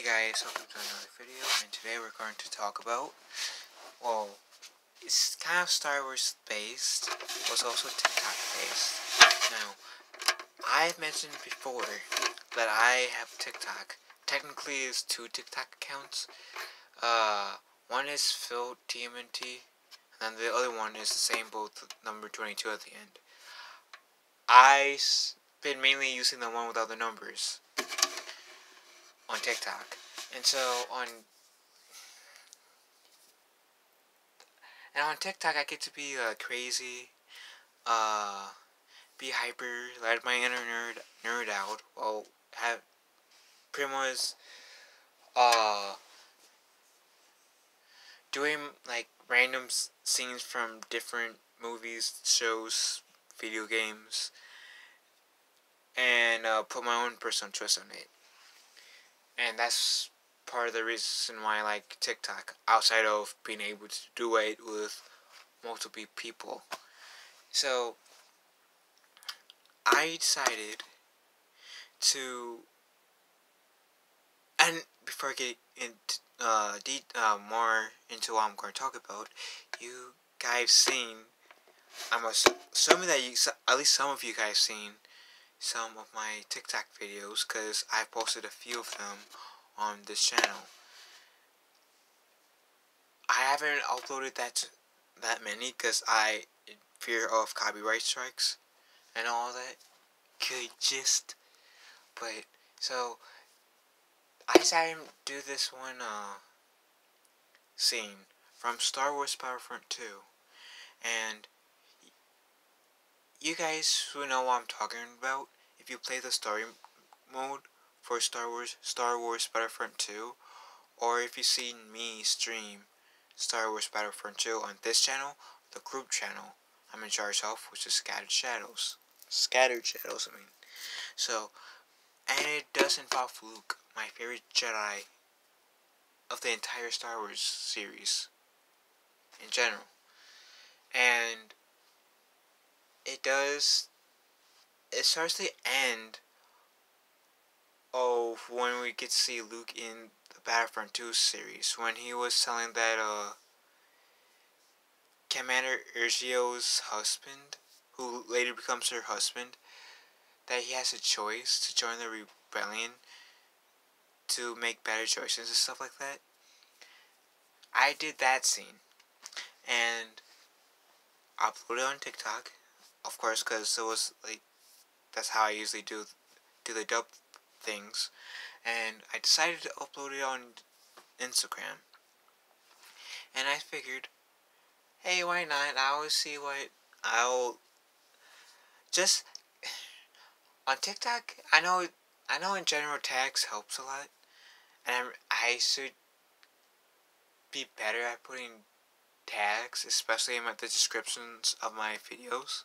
Hey guys, welcome to another video, and today we're going to talk about, well, it's kind of Star Wars based, but it's also TikTok based. Now, I've mentioned before that I have TikTok. Technically, it's two TikTok accounts. One is Phil TMNT, and then the other one is the same, both number 22 at the end. I've been mainly using the one without the numbers on TikTok. And so on TikTok I get to be crazy, be hyper, let my inner nerd out, well, have pretty much doing like random scenes from different movies, shows, video games, and put my own personal twist on it. And that's part of the reason why I like TikTok, outside of being able to do it with multiple people. So I decided to, and before I get into more into what I'm going to talk about, you guys seen, I'm assuming that at least some of you guys seen some of my TikTok videos, because I posted a few of them on this channel. I haven't uploaded that many because I fear of copyright strikes and all that good gist. But so I decided to do this one scene from Star Wars Battlefront 2, and you guys who know what I'm talking about, if you play the story mode for Star Wars Battlefront 2, or if you've seen me stream Star Wars Battlefront 2 on this channel, the group channel I'm in charge of, which is Scattered Shadows, I mean. So, and it does involve Luke, my favorite Jedi of the entire Star Wars series in general. And it starts the end of when we get to see Luke in the Battlefront 2 series, when he was telling that Commander Ergio's husband, who later becomes her husband, that he has a choice to join the rebellion to make better choices and stuff like that. I did that scene and uploaded it on TikTok, of course, because it was like, that's how I usually do the dub things. And I decided to upload it on Instagram, and I figured, hey, why not? I'll see what I'll just on TikTok. I know in general tags helps a lot, and I should be better at putting tags, especially in the descriptions of my videos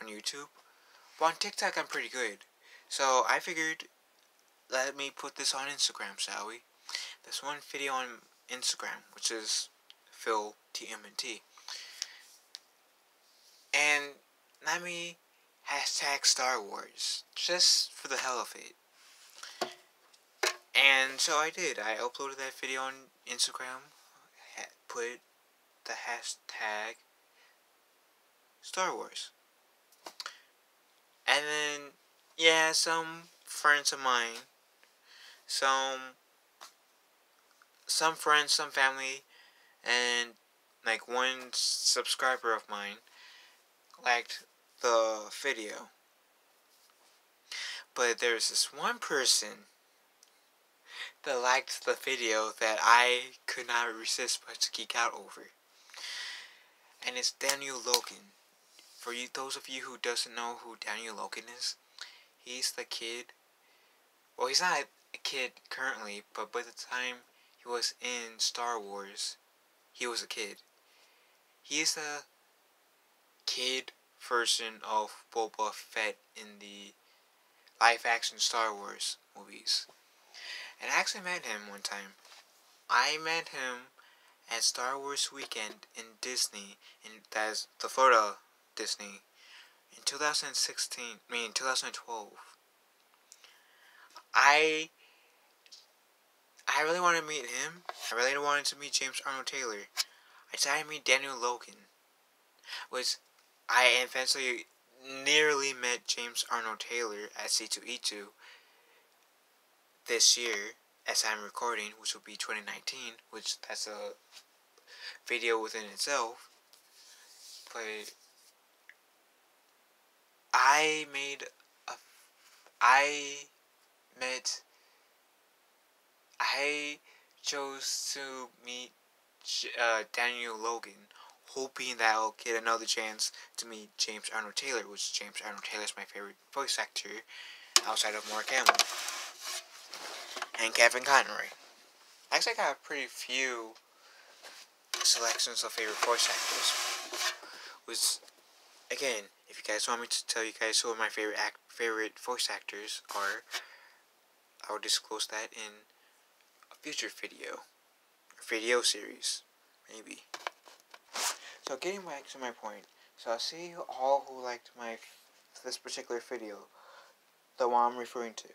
on YouTube. But on TikTok I'm pretty good, so I figured, let me put this on Instagram, shall we? This one video on Instagram, which is Phil TMNT. And let me hashtag Star Wars, just for the hell of it. And so I did. I uploaded that video on Instagram, put the hashtag Star Wars. And then, yeah, some friends of mine, some friends, some family, and like one subscriber of mine liked the video. But there's this one person that liked the video that I could not resist but to geek out over. And it's Daniel Logan. For you, those of you who doesn't know who Daniel Logan is, he's the kid. Well, he's not a kid currently, but by the time he was in Star Wars, he was a kid. He is the kid version of Boba Fett in the live-action Star Wars movies. And I actually met him one time. I met him at Star Wars Weekend in Disney, that's the Florida Disney, in 2012. I I really wanted to meet him. I really wanted to meet James Arnold Taylor. I decided to meet Daniel Logan, which I eventually nearly met James Arnold Taylor at C2E2 this year, as I'm recording, which will be 2019, which that's a video within itself. But I made a, I met, I chose to meet Daniel Logan, hoping that I'll get another chance to meet James Arnold Taylor, which James Arnold Taylor is my favorite voice actor outside of Mark Hamill and Kevin Conroy. Actually, I got a pretty few selections of favorite voice actors. Was again, if you guys want me to tell you guys who my favorite voice actors are, I will disclose that in a future video series, maybe. So getting back to my point, so I see all who liked this particular video, the one I'm referring to,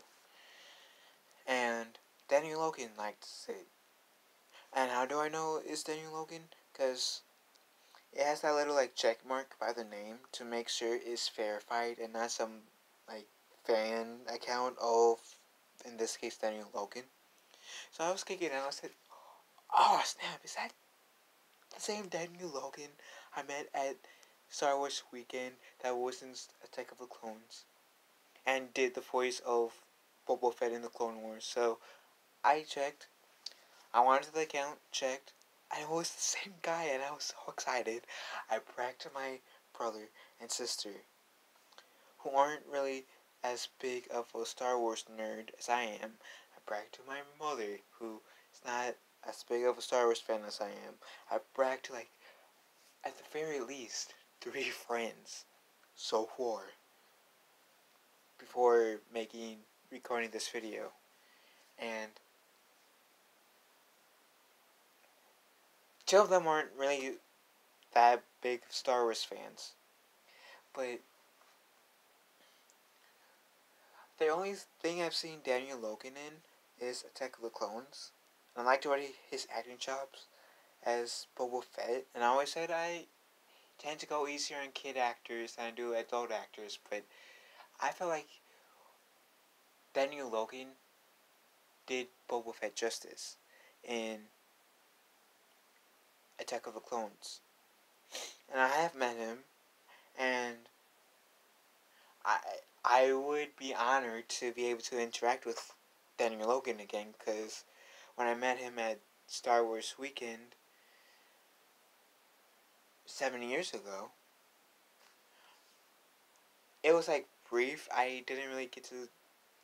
and Daniel Logan liked it. And how do I know it's Daniel Logan? Because it has that little check mark by the name to make sure it's verified and not some fan account of, in this case, Daniel Logan. So I was kicking and I said, "Oh snap! Is that the same Daniel Logan I met at Star Wars Weekend that was in Attack of the Clones and did the voice of Boba Fett in the Clone Wars?" So I checked. I went to the account, checked, and it was the same guy, and I was so excited. I bragged to my brother and sister, who aren't really as big of a Star Wars nerd as I am. I bragged to my mother, who is not as big of a Star Wars fan as I am. I bragged to, at the very least, 3 friends. So far. Before recording this video. And 2 of them aren't really that big Star Wars fans. But the only thing I've seen Daniel Logan in is Attack of the Clones. And I liked already his acting chops as Boba Fett. And I always said I tend to go easier on kid actors than I do adult actors. But I feel like Daniel Logan did Boba Fett justice in Attack of the Clones. And I have met him, and I would be honored to be able to interact with Daniel Logan again, because when I met him at Star Wars Weekend 7 years ago, it was brief. I didn't really get to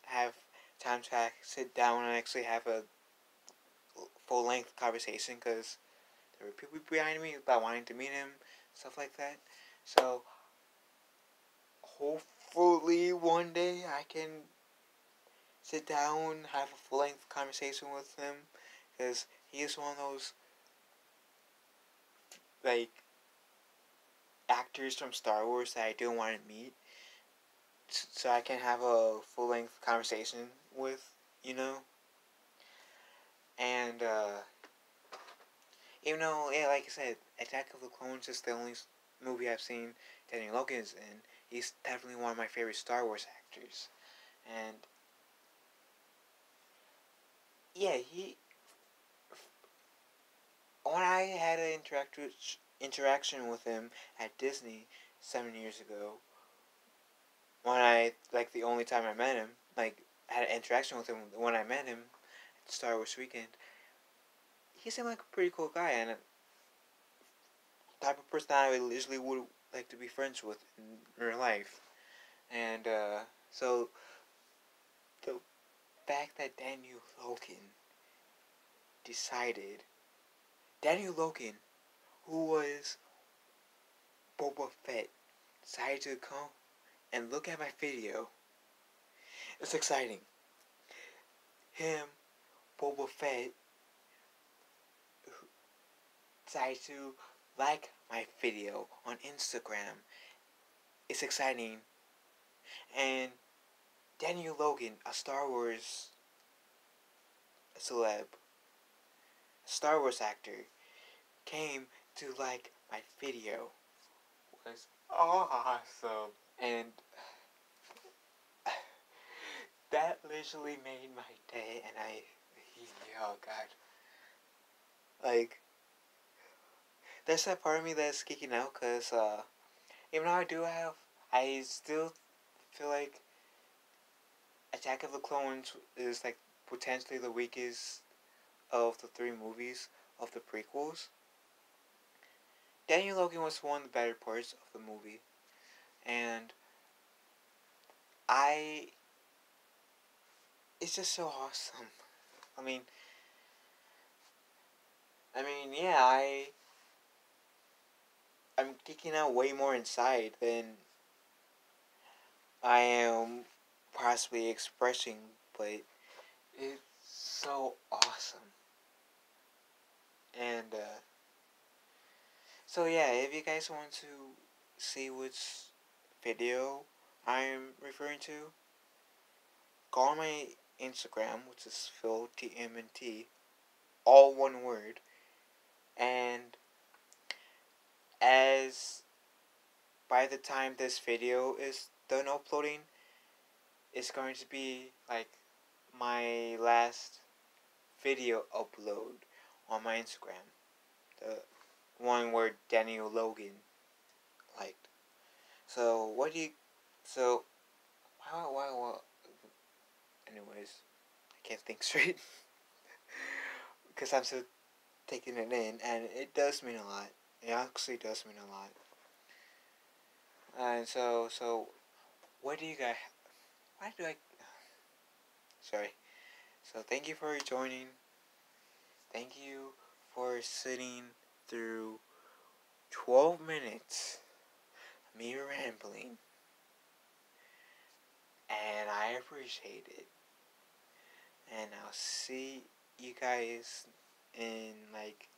have time to sit down and actually have a full-length conversation, because there were people behind me about wanting to meet him, stuff like that. So hopefully one day I can sit down, have a full-length conversation with him, because he is one of those actors from Star Wars that I do want to meet, so I can have a full-length conversation with, and even though, like I said, Attack of the Clones is the only movie I've seen Daniel Logan is in, he's definitely one of my favorite Star Wars actors. And yeah, when I had an interaction with him at Disney 7 years ago, when I, the only time I met him, had an interaction with him when I met him at Star Wars Weekend, he seemed like a pretty cool guy, and a type of person I usually would like to be friends with in real life. And so the fact that Daniel Logan, who was Boba Fett, decided to come and look at my video. It's exciting. Him, Boba Fett, decided to like my video on Instagram. It's exciting. And Daniel Logan, a Star Wars celeb, Star Wars actor came to like my video was awesome, and that literally made my day. And oh god, like there's that part of me that's geeking out because even though I still feel like Attack of the Clones is like potentially the weakest of the three movies of the prequels. Daniel Logan was one of the better parts of the movie, and I it's just so awesome. I mean, yeah, I'm geeking out way more inside than I am possibly expressing, but it's so awesome. And so yeah, if you guys want to see which video I'm referring to, go on my Instagram, which is PhilTMNT, all one word, and as by the time this video is done uploading, it's going to be like my last video upload on my Instagram. The one where Daniel Logan liked. So what do you? So why? Anyways, I can't think straight because I'm still taking it in, and it does mean a lot. It actually does mean a lot. And so what do you guys? Why do I? Sorry. So thank you for joining. Thank you for sitting through 12 minutes me rambling, and I appreciate it. And I'll see you guys in like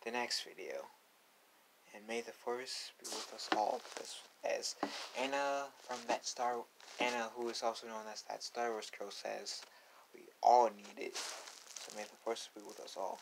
the next video. And may the force be with us all, because as Anna, who is also known as that Star Wars girl, says, we all need it. So may the force be with us all.